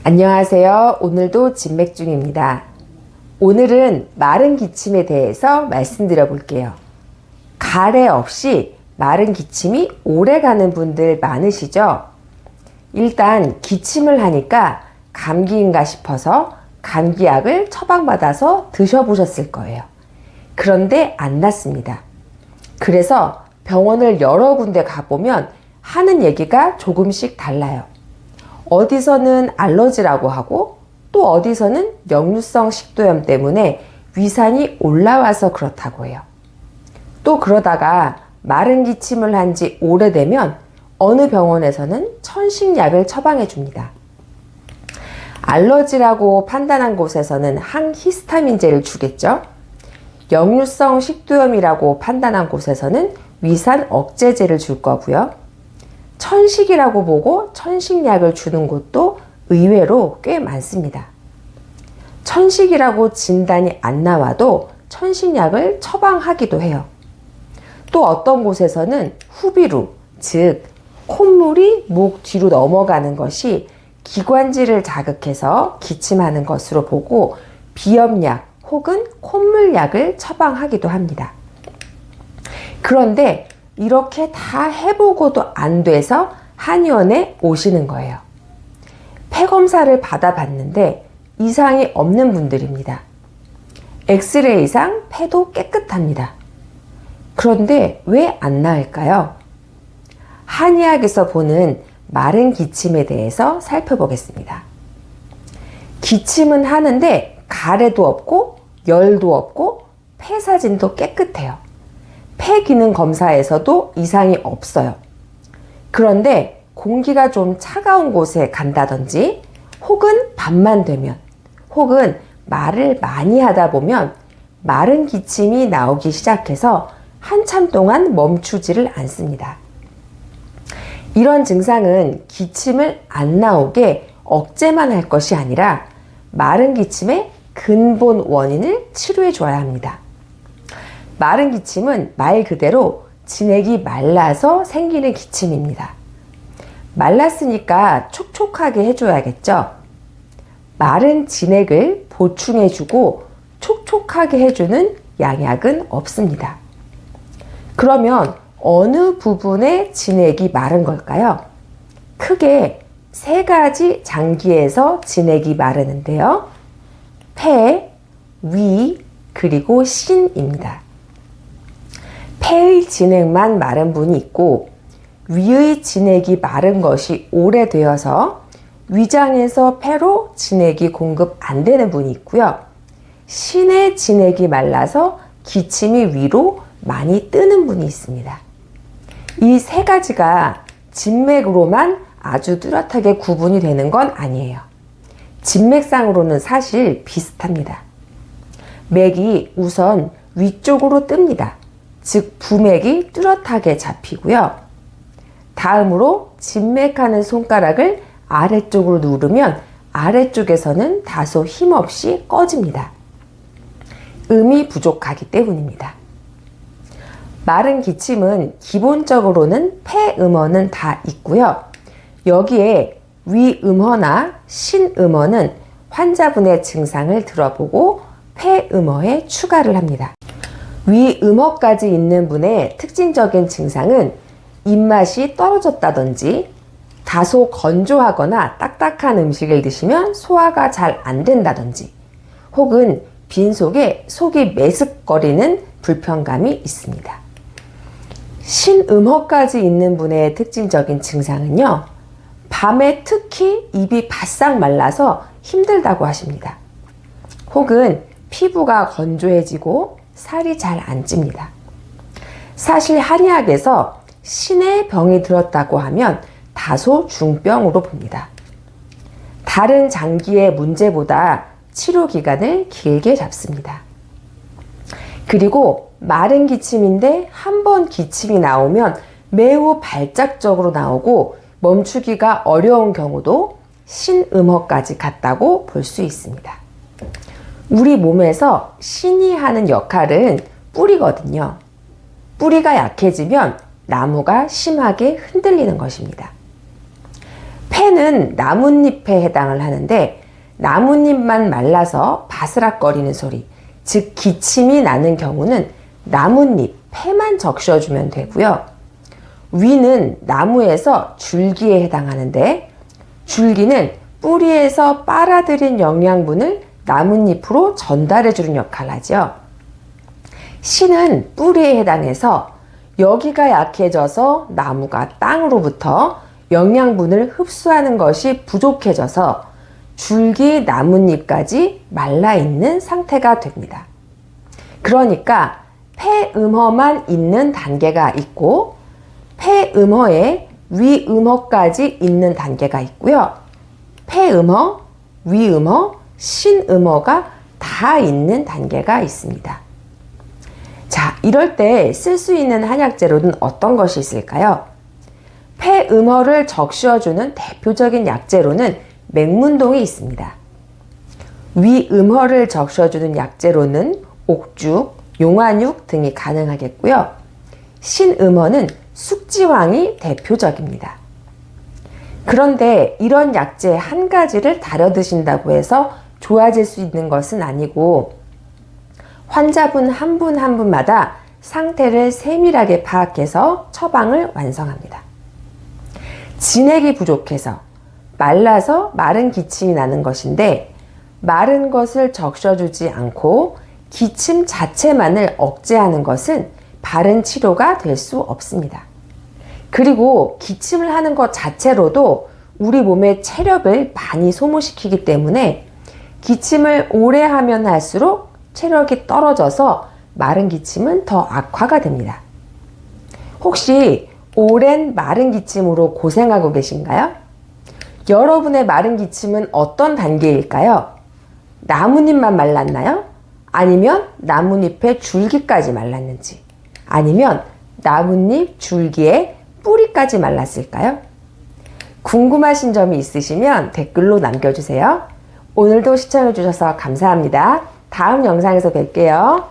안녕하세요. 오늘도 진맥중입니다. 오늘은 마른 기침에 대해서 말씀드려 볼게요. 가래 없이 마른 기침이 오래 가는 분들 많으시죠? 일단 기침을 하니까 감기인가 싶어서 감기약을 처방받아서 드셔보셨을 거예요. 그런데 안 낫습니다. 그래서 병원을 여러 군데 가보면 하는 얘기가 조금씩 달라요. 어디서는 알러지라고 하고 또 어디서는 역류성 식도염 때문에 위산이 올라와서 그렇다고 해요. 또 그러다가 마른 기침을 한 지 오래되면 어느 병원에서는 천식약을 처방해 줍니다. 알러지라고 판단한 곳에서는 항히스타민제를 주겠죠. 역류성 식도염이라고 판단한 곳에서는 위산 억제제를 줄 거고요. 천식이라고 보고 천식약을 주는 곳도 의외로 꽤 많습니다. 천식이라고 진단이 안 나와도 천식약을 처방하기도 해요. 또 어떤 곳에서는 후비루, 즉 콧물이 목 뒤로 넘어가는 것이 기관지를 자극해서 기침하는 것으로 보고 비염약 혹은 콧물약을 처방하기도 합니다. 그런데 이렇게 다 해보고도 안 돼서 한의원에 오시는 거예요. 폐검사를 받아봤는데 이상이 없는 분들입니다. 엑스레이상 폐도 깨끗합니다. 그런데 왜 안 나을까요? 한의학에서 보는 마른 기침에 대해서 살펴보겠습니다. 기침은 하는데 가래도 없고 열도 없고 폐 사진도 깨끗해요. 폐 기능 검사에서도 이상이 없어요. 그런데 공기가 좀 차가운 곳에 간다든지 혹은 밤만 되면 혹은 말을 많이 하다 보면 마른 기침이 나오기 시작해서 한참 동안 멈추지를 않습니다. 이런 증상은 기침을 안 나오게 억제만 할 것이 아니라 마른 기침의 근본 원인을 치료해 줘야 합니다. 마른 기침은 말 그대로 진액이 말라서 생기는 기침입니다. 말랐으니까 촉촉하게 해줘야겠죠? 마른 진액을 보충해주고 촉촉하게 해주는 양약은 없습니다. 그러면 어느 부분의 진액이 마른 걸까요? 크게 세 가지 장기에서 진액이 마르는데요. 폐, 위, 그리고 신입니다. 폐의 진액만 마른 분이 있고 위의 진액이 마른 것이 오래되어서 위장에서 폐로 진액이 공급 안 되는 분이 있고요. 신의 진액이 말라서 기침이 위로 많이 뜨는 분이 있습니다. 이 세 가지가 진맥으로만 아주 뚜렷하게 구분이 되는 건 아니에요. 진맥상으로는 사실 비슷합니다. 맥이 우선 위쪽으로 뜹니다. 즉 부맥이 뚜렷하게 잡히고요. 다음으로 진맥하는 손가락을 아래쪽으로 누르면 아래쪽에서는 다소 힘없이 꺼집니다. 음이 부족하기 때문입니다. 마른 기침은 기본적으로는 폐음어는 다 있고요. 여기에 위음어나 신음어는 환자분의 증상을 들어보고 폐음어에 추가를 합니다. 위음어까지 있는 분의 특징적인 증상은 입맛이 떨어졌다든지 다소 건조하거나 딱딱한 음식을 드시면 소화가 잘 안 된다든지 혹은 빈속에 속이 메슥거리는 불편감이 있습니다. 신음어까지 있는 분의 특징적인 증상은요. 밤에 특히 입이 바싹 말라서 힘들다고 하십니다. 혹은 피부가 건조해지고 살이 잘 안 찝니다. 사실 한의학에서 신의 병이 들었다고 하면 다소 중병으로 봅니다. 다른 장기의 문제보다 치료 기간을 길게 잡습니다. 그리고 마른 기침인데 한 번 기침이 나오면 매우 발작적으로 나오고 멈추기가 어려운 경우도 신음어까지 갔다고 볼 수 있습니다. 우리 몸에서 신이 하는 역할은 뿌리거든요. 뿌리가 약해지면 나무가 심하게 흔들리는 것입니다. 폐 폐는 나뭇잎에 해당을 하는데 나뭇잎만 말라서 바스락거리는 소리, 즉 기침이 나는 경우는 나뭇잎, 폐만 적셔주면 되고요. 위는 나무에서 줄기에 해당하는데 줄기는 뿌리에서 빨아들인 영양분을 나뭇잎으로 전달해주는 역할을 하죠. 신은 뿌리에 해당해서 여기가 약해져서 나무가 땅으로부터 영양분을 흡수하는 것이 부족해져서 줄기, 나뭇잎까지 말라있는 상태가 됩니다. 그러니까 폐음허만 있는 단계가 있고 폐음허에 위음허까지 있는 단계가 있고요. 폐음허, 위음허, 신음허가 다 있는 단계가 있습니다. 자, 이럴 때 쓸 수 있는 한약재료는 어떤 것이 있을까요? 폐음허를 적셔주는 대표적인 약재로는 맹문동이 있습니다. 위음허를 적셔주는 약재로는 옥죽, 용화육 등이 가능하겠고요. 신음허는 숙지황이 대표적입니다. 그런데 이런 약재 한 가지를 다려 드신다고 해서 좋아질 수 있는 것은 아니고 환자분 한 분 한 분마다 상태를 세밀하게 파악해서 처방을 완성합니다. 진액이 부족해서 말라서 마른 기침이 나는 것인데 마른 것을 적셔주지 않고 기침 자체만을 억제하는 것은 바른 치료가 될 수 없습니다. 그리고 기침을 하는 것 자체로도 우리 몸의 체력을 많이 소모시키기 때문에 기침을 오래 하면 할수록 체력이 떨어져서 마른 기침은 더 악화가 됩니다. 혹시 오랜 마른 기침으로 고생하고 계신가요? 여러분의 마른 기침은 어떤 단계일까요? 나뭇잎만 말랐나요? 아니면 나뭇잎의 줄기까지 말랐는지, 아니면 나뭇잎 줄기에 뿌리까지 말랐을까요? 궁금하신 점이 있으시면 댓글로 남겨주세요. 오늘도 시청해주셔서 감사합니다. 다음 영상에서 뵐게요.